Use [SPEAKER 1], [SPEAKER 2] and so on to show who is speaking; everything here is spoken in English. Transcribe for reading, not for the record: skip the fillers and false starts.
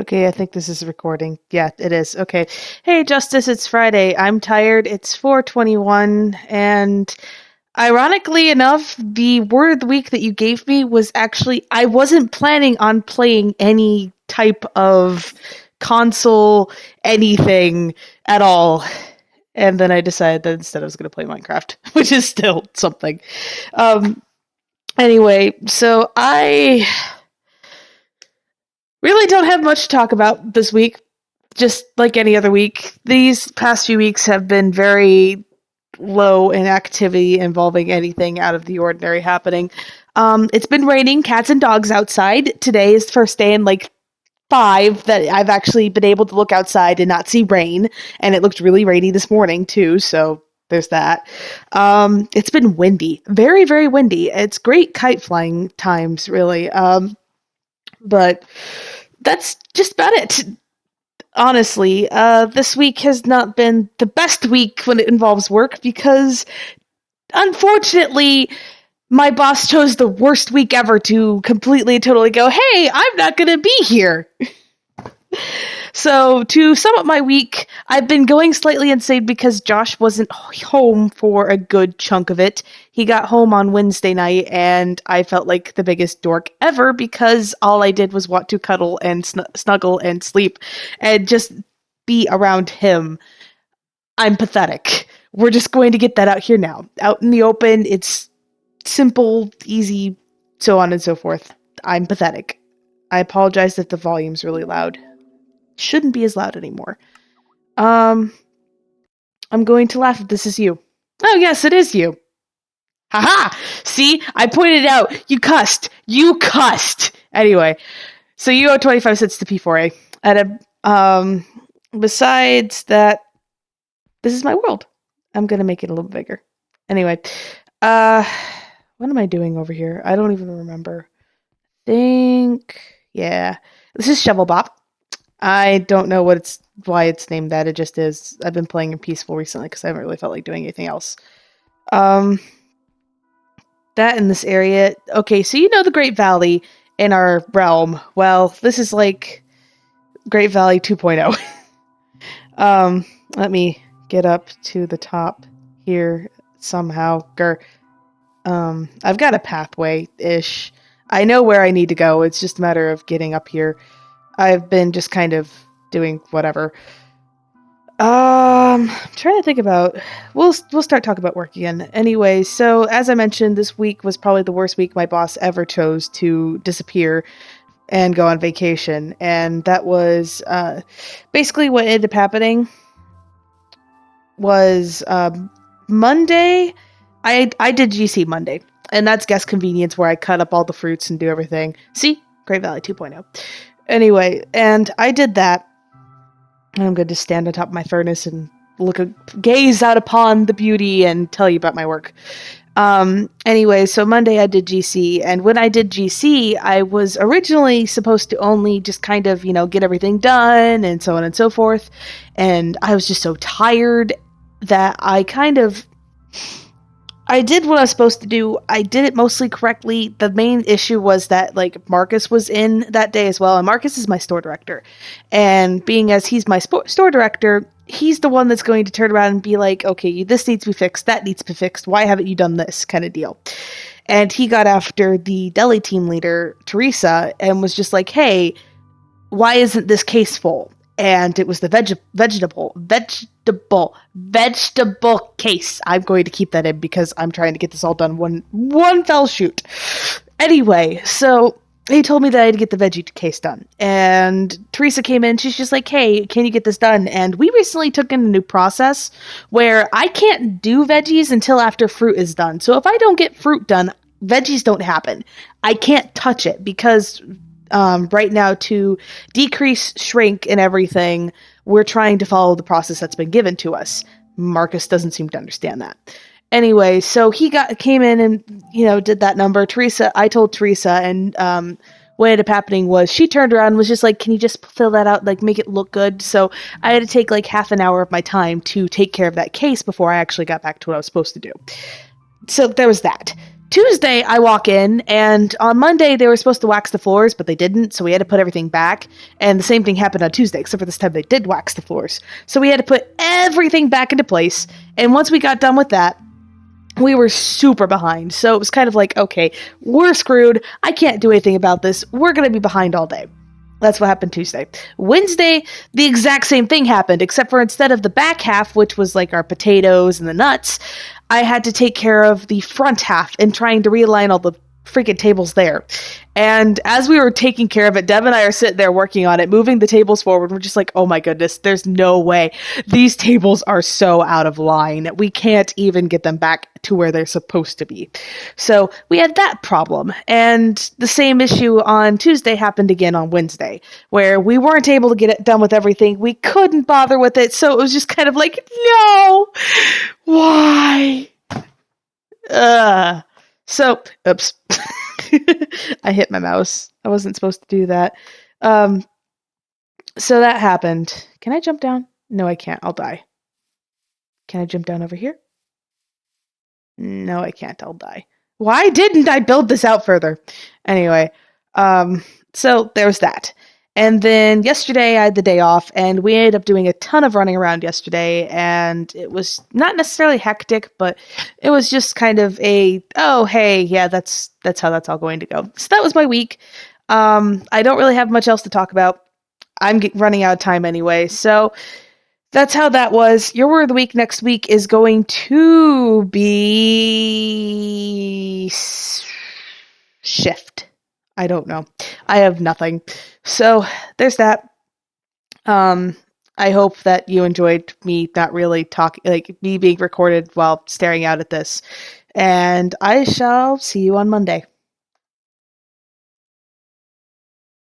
[SPEAKER 1] Okay, I think this is recording. Yeah, it is. Okay. Hey, Justice, it's Friday. I'm tired. It's 4:21, and ironically enough, the word of the week that you gave me was actually I wasn't planning on playing any type of console anything at all. And then I decided that instead I was going to play Minecraft, which is still something. Um anyway, so I really don't have much to talk about this week. Just like any other week, these past few weeks have been very low in activity involving anything out of the ordinary happening. It's been raining cats and dogs outside. Today is the first day in like 5 that I've actually been able to look outside and not see rain, and it looked really rainy this morning too, so there's that. It's been windy, very, very windy. It's great kite flying times, really. But that's just about it. Honestly, this week has not been the best week when it involves work because, unfortunately, my boss chose the worst week ever to completely and totally go, hey, I'm not going to be here. So, to sum up my week, I've been going slightly insane because Josh wasn't home for a good chunk of it. He got home on Wednesday night, and I felt like the biggest dork ever because all I did was want to cuddle and snuggle and sleep and just be around him. I'm pathetic. We're just going to get that out here now. Out in the open, it's simple, easy, so on and so forth. I'm pathetic. I apologize if the volume's really loud. Shouldn't be as loud anymore. I'm going to laugh if this is you. Oh, yes, it is you. Haha! See? I pointed it out. You cussed. You cussed! Anyway, so you owe 25 cents to P4A. Besides that, this is my world. I'm gonna make it a little bigger. Anyway, what am I doing over here? I don't even remember. Yeah. This is Shovel Bop. I don't know why it's named that. It just is. I've been playing in Peaceful recently because I haven't really felt like doing anything else. That in this area. Okay, so you know the Great Valley in our realm. Well, this is like Great Valley 2.0. Let me get up to the top here somehow. I've got a pathway-ish. I know where I need to go. It's just a matter of getting up here. I've been just kind of doing whatever. I'm trying to think about. We'll start talking about work again. Anyway, so as I mentioned, this week was probably the worst week my boss ever chose to disappear and go on vacation, and that was basically what ended up happening. Was Monday. I did GC Monday, and that's guest convenience where I cut up all the fruits and do everything. See? Great Valley 2.0. Anyway, and I did that. I'm going to stand on top of my furnace and gaze out upon the beauty and tell you about my work. Anyway, so Monday I did GC, and when I did GC, I was originally supposed to only just kind of, get everything done and so on and so forth. And I was just so tired that I did what I was supposed to do. I did it mostly correctly. The main issue was that, Marcus was in that day as well, and Marcus is my store director. And being as he's my store director, he's the one that's going to turn around and be like, okay, this needs to be fixed, that needs to be fixed, why haven't you done this, kind of deal. And he got after the deli team leader, Teresa, and was just like, hey, why isn't this case full? And it was the vegetable case. I'm going to keep that in because I'm trying to get this all done one fell shoot. Anyway, so he told me that I had to get the veggie case done. And Teresa came in, she's just like, hey, can you get this done? And we recently took in a new process where I can't do veggies until after fruit is done. So if I don't get fruit done, veggies don't happen. I can't touch it because right now, to decrease shrink and everything, we're trying to follow the process that's been given to us. Marcus doesn't seem to understand that. Anyway, so he came in and, did that number. I told Teresa, and what ended up happening was she turned around and was just like, can you just fill that out, make it look good? So I had to take half an hour of my time to take care of that case before I actually got back to what I was supposed to do. So there was that. Tuesday, I walk in, and on Monday, they were supposed to wax the floors, but they didn't, so we had to put everything back. And the same thing happened on Tuesday, except for this time they did wax the floors. So we had to put everything back into place. And once we got done with that, we were super behind. So it was kind of like, okay, we're screwed. I can't do anything about this. We're going to be behind all day. That's what happened Tuesday. Wednesday, the exact same thing happened, except for instead of the back half, which was like our potatoes and the nuts, I had to take care of the front half and trying to realign all the freaking tables there. And as we were taking care of it, Deb and I are sitting there working on it, moving the tables forward. We're just like, oh my goodness, there's no way. These tables are so out of line. We can't even get them back to where they're supposed to be. So we had that problem. And the same issue on Tuesday happened again on Wednesday, where we weren't able to get it done with everything. We couldn't bother with it. So it was just kind of like, no, why? So, oops. I hit my mouse. I wasn't supposed to do that. So that happened. Can I jump down? No, I can't. I'll die. Can I jump down over here? No, I can't. I'll die. Why didn't I build this out further? Anyway, so there was that. And then yesterday I had the day off, and we ended up doing a ton of running around yesterday, and it was not necessarily hectic, but it was just kind of a, oh, hey, yeah, that's how that's all going to go. So that was my week. I don't really have much else to talk about. I'm running out of time anyway, so that's how that was. Your word of the week next week is going to be shift. I don't know. I have nothing. So there's that. I hope that you enjoyed me not really talking, like me being recorded while staring out at this. And I shall see you on Monday.